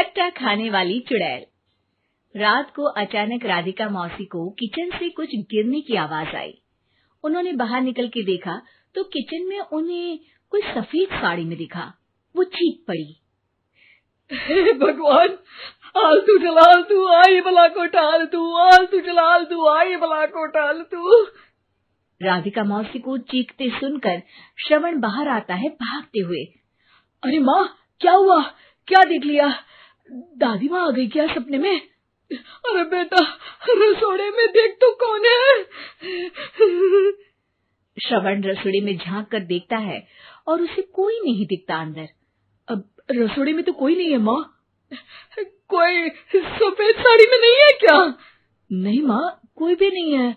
खट्टा खाने वाली चुड़ैल। रात को अचानक राधिका मौसी को किचन से कुछ गिरने की आवाज आई। उन्होंने बाहर निकल के देखा तो किचन में उन्हें कोई सफेद साड़ी में दिखा। वो चीख पड़ी, हे भगवान, आलतू जलाल तू आई बला को टाल तू, आलतू जलाल तू आई बला को टाल तू। राधिका मौसी को चीखते सुनकर श्रवण बाहर आता है भागते हुए। अरे माँ, क्या हुआ? क्या देख लिया? दादी माँ आ गई क्या सपने में? अरे बेटा, रसोड़े में देख तो कौन है? श्रवण रसोड़े में झांक कर देखता है और उसे कोई नहीं दिखता अंदर। अब रसोड़े में तो कोई नहीं है माँ। कोई सफेद साड़ी में नहीं है क्या? नहीं माँ, कोई भी नहीं है।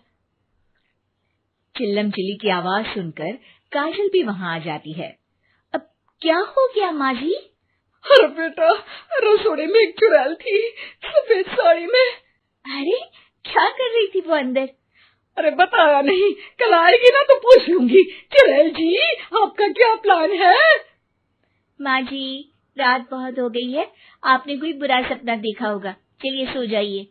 चिल्लम चिल्ली की आवाज सुनकर काजल भी वहां आ जाती है। अब क्या हो गया माँ जी? अरे बेटा, रसोड़े में एक चुड़ैल थी सफेद साड़ी में। अरे क्या कर रही थी वो अंदर? अरे बताया नहीं, कल आएगी ना तो पूछ लूंगी। चुड़ैल जी, आपका क्या प्लान है? माँ जी, रात बहुत हो गई है, आपने कोई बुरा सपना देखा होगा, चलिए सो जाइए।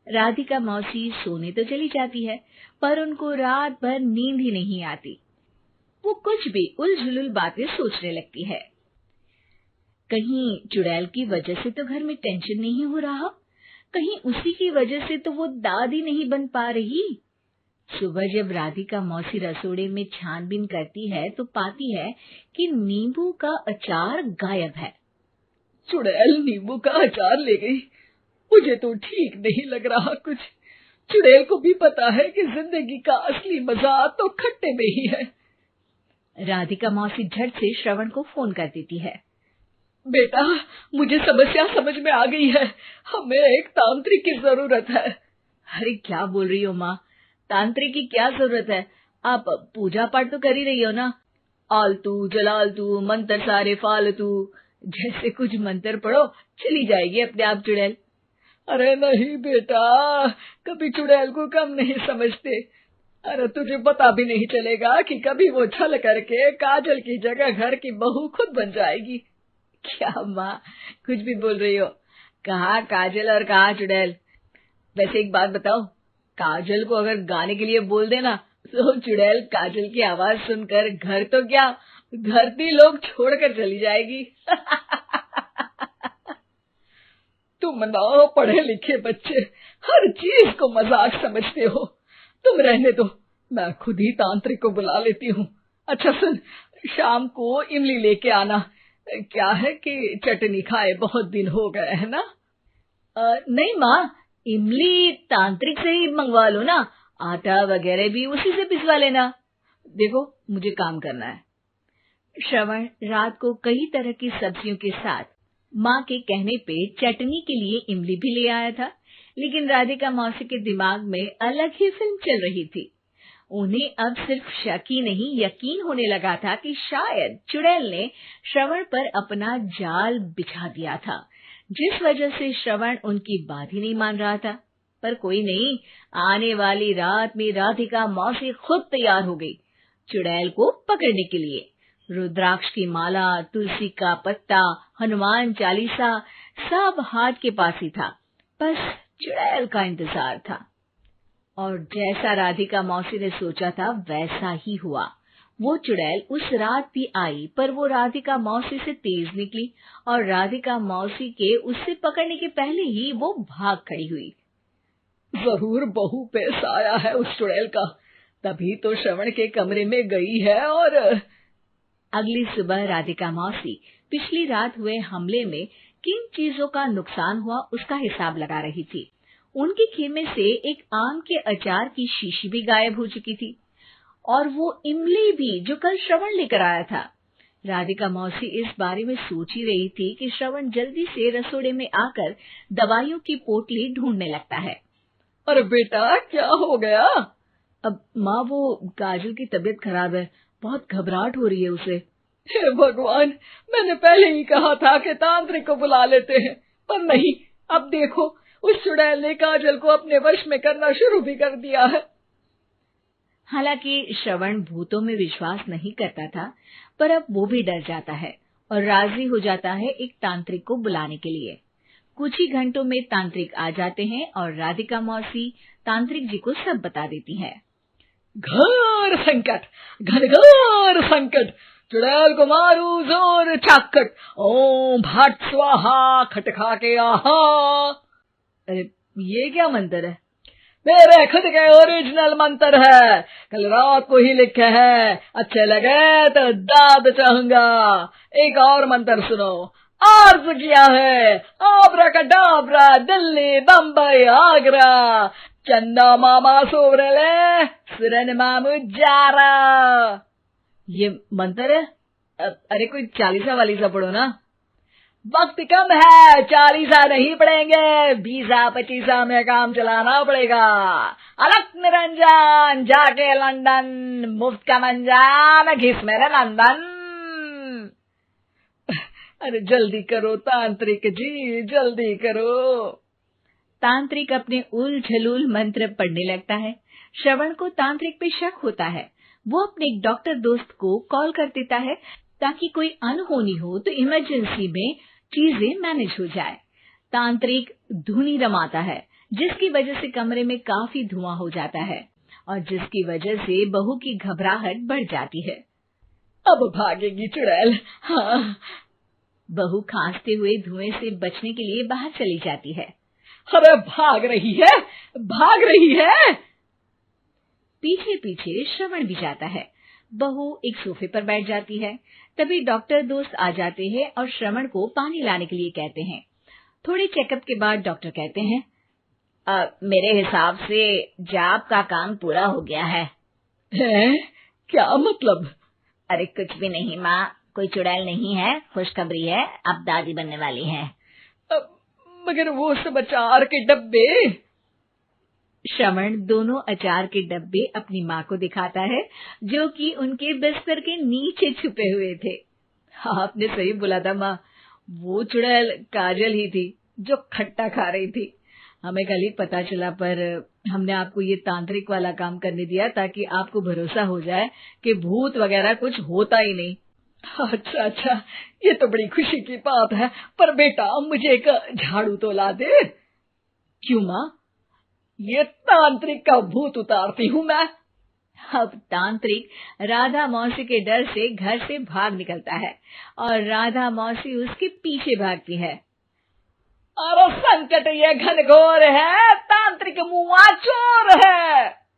राधिका मौसी सोने तो चली जाती है, पर उनको रात भर नींद ही नहीं आती। वो कुछ भी उलझुल बातें सोचने लगती है। कहीं चुड़ैल की वजह से तो घर में टेंशन नहीं हो रहा, कहीं उसी की वजह से तो वो दादी नहीं बन पा रही। सुबह जब राधिका मौसी रसोड़े में छानबीन करती है तो पाती है कि नींबू का अचार गायब है। चुड़ैल नींबू का अचार ले गई, मुझे तो ठीक नहीं लग रहा कुछ। चुड़ैल को भी पता है कि जिंदगी का असली मजा तो खट्टे में ही है। राधिका मौसी झट से श्रवण को फोन कर देती है। बेटा, मुझे समस्या समझ में आ गई है, हमें एक तांत्रिक की जरूरत है। अरे क्या बोल रही हो माँ, तांत्रिक की क्या जरूरत है? आप पूजा पाठ तो कर ही रही हो ना। आलतू जलालतू मंत्र सारे फालतू जैसे कुछ मंत्र पढ़ो, चली जाएगी अपने आप चुड़ैल। अरे नहीं बेटा, कभी चुड़ैल को कम नहीं समझते। अरे तुझे पता भी नहीं चलेगा कि कभी वो छल करके काजल की जगह घर की बहू खुद बन जाएगी। क्या माँ, कुछ भी बोल रही हो? कहाँ काजल और कहाँ चुड़ैल? वैसे एक बात बताओ, काजल को अगर गाने के लिए बोल देना तो चुड़ैल काजल की आवाज सुनकर घर तो क्या, धरती लोग छोड़कर चली जाएगी। तुम ना पढ़े लिखे बच्चे हर चीज को मजाक समझते हो। तुम रहने दो, मैं खुद ही तांत्रिक को बुला लेती हूँ। अच्छा सुन, शाम को इमली लेके आना। क्या है कि चटनी खाए बहुत दिन हो गए है ना। नहीं माँ, इमली तांत्रिक से ही मंगवा लो ना, आटा वगैरह भी उसी से पिसवा लेना। देखो मुझे काम करना है। श्रवण रात को कई तरह की सब्जियों के साथ माँ के कहने पे चटनी के लिए इमली भी ले आया था, लेकिन राधिका मौसी के दिमाग में अलग ही फिल्म चल रही थी। उन्हें अब सिर्फ शक ही नहीं यकीन होने लगा था कि शायद चुड़ैल ने श्रवण पर अपना जाल बिछा दिया था, जिस वजह से श्रवण उनकी बात ही नहीं मान रहा था। पर कोई नहीं, आने वाली रात में राधिका मौसी खुद तैयार हो गई चुड़ैल को पकड़ने के लिए। रुद्राक्ष की माला, तुलसी का पत्ता, हनुमान चालीसा सब हाथ के पास ही था, बस चुड़ैल का इंतजार था। और जैसा राधिका मौसी ने सोचा था वैसा ही हुआ। वो चुड़ैल उस रात भी आई, पर वो राधिका मौसी से तेज निकली और राधिका मौसी के उससे पकड़ने के पहले ही वो भाग खड़ी हुई। जरूर बहू पे साया है उस चुड़ैल का, तभी तो श्रवण के कमरे में गई है। और अगली सुबह राधिका मौसी पिछली रात हुए हमले में किन चीजों का नुकसान हुआ उसका हिसाब लगा रही थी। उनके खेमे से एक आम के अचार की शीशी भी गायब हो चुकी थी और वो इमली भी जो कल श्रवण लेकर आया था। राधिका मौसी इस बारे में सोच ही रही थी कि श्रवण जल्दी से रसोड़े में आकर दवाइयों की पोटली ढूंढने लगता है। अरे बेटा, क्या हो गया? अब माँ, वो काजल की तबीयत खराब है, बहुत घबराहट हो रही है उसे। हे भगवान, मैंने पहले ही कहा था कि तांत्रिक को बुला लेते हैं, पर नहीं। अब देखो, उस चुड़ैल ने काजल को अपने वश में करना शुरू भी कर दिया है। हालांकि श्रवण भूतों में विश्वास नहीं करता था, पर अब वो भी डर जाता है और राजी हो जाता है एक तांत्रिक को बुलाने के लिए। कुछ ही घंटों में तांत्रिक आ जाते हैं और राधिका मौसी तांत्रिक जी को सब बता देती है। घोर संकट, घनघोर संकट, चुड़ैल को मारू जोर चाकट, ओम भट स्वाहा खटखा के आहा। अरे ये क्या मंत्र है? मेरे खुद के ओरिजिनल मंत्र है, कल रात को ही लिखे हैं, अच्छे लगे तो दाद चाहूंगा। एक और मंत्र सुनो। अर्ज किया है आब्राकडाब्रा, दिल्ली बम्बई आगरा, चंदा मामा सोरले सुरन मामू जारा। ये मंत्र है? अरे कोई 40 वालीसा पढ़ो ना। वक्त कम है, 40 नहीं पड़ेंगे, 20-25 में काम चलाना पड़ेगा। अलग निरंजन जाके लंदन, मुफ्त का मंजान घिस मेरे नंदन। अरे जल्दी करो तांत्रिक जी, जल्दी करो। तांत्रिक अपने उल झलूल मंत्र पढ़ने लगता है। श्रवण को तांत्रिक पे शक होता है। वो अपने एक डॉक्टर दोस्त को कॉल कर देता है ताकि कोई अनहोनी हो तो इमरजेंसी में चीजें मैनेज हो जाए। तांत्रिक धुनी रमाता है, जिसकी वजह से कमरे में काफी धुआं हो जाता है और जिसकी वजह से बहू की घबराहट बढ़ जाती है। अब भागेगी चुड़ैल। हाँ। बहू खांसते हुए धुएं से बचने के लिए बाहर चली जाती है। अरे भाग रही है, भाग रही है। पीछे पीछे श्रवण भी जाता है। बहू एक सोफे पर बैठ जाती है। तभी डॉक्टर दोस्त आ जाते हैं और श्रवण को पानी लाने के लिए कहते हैं। थोड़े चेकअप के बाद डॉक्टर कहते हैं, मेरे हिसाब से जाप का काम पूरा हो गया है। क्या मतलब? अरे कुछ भी नहीं माँ, कोई चुड़ैल नहीं है, खुशखबरी है, अब दादी बनने वाली है। मगर वो सब अचार के डब्बे। श्रवण दोनों अचार के डब्बे अपनी माँ को दिखाता है, जो कि उनके बिस्तर के नीचे छुपे हुए थे। आपने सही बोला था माँ, वो चुड़ैल काजल ही थी जो खट्टा खा रही थी। हमें कल ही पता चला, पर हमने आपको ये तांत्रिक वाला काम करने दिया ताकि आपको भरोसा हो जाए कि भूत वगैरह कुछ होता ही नहीं। अच्छा अच्छा, ये तो बड़ी खुशी की बात है, पर बेटा मुझे एक झाड़ू तो ला दे। क्यों माँ? ये तांत्रिक का भूत उतारती हूँ मैं। अब तांत्रिक राधा मौसी के डर से घर से भाग निकलता है और राधा मौसी उसके पीछे भागती है। अरे संकट ये घनघोर है, तांत्रिक मुआ चोर है।